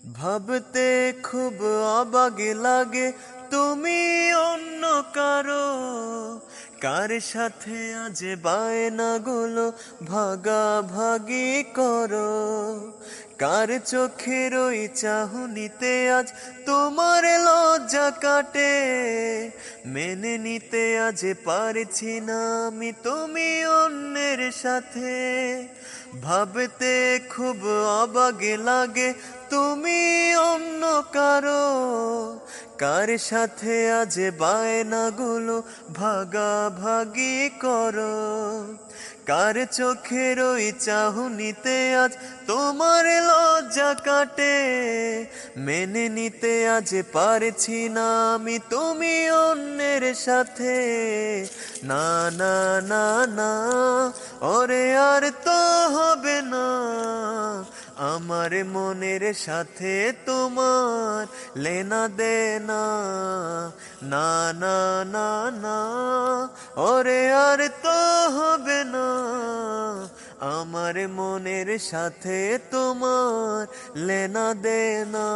ভাবতে খুব অবাক লাগে তুমি অন্য কারো, কার সাথে আজ বায়নাগুলো ভাগাভাগি করো। কার চোখের ওই চাহনিতে আজ তোমার লজ্জা কাটে, মেনে নিতে আজ পারছি না আমি তুমি অন্যের সাথে। ভাবতে খুব অবাক লাগে তুমি অন্য কারো, কার সাথে আজ বায়নাগুলো ভাগাভাগি করো। কার চোখের ওই চাহনিতে আজ তোমার লজ্জা কাটে, মেনে নিতে আজ পারছি না আমি তুমি অন্যের সাথে। না না না না, ওরে আর তো হবে না, আমার মনের সাথে তোমার লেনা দেনা। না না না না, ওরে আর তো হবে না, আমার মনের সাথে তোমার লেনা দেনা।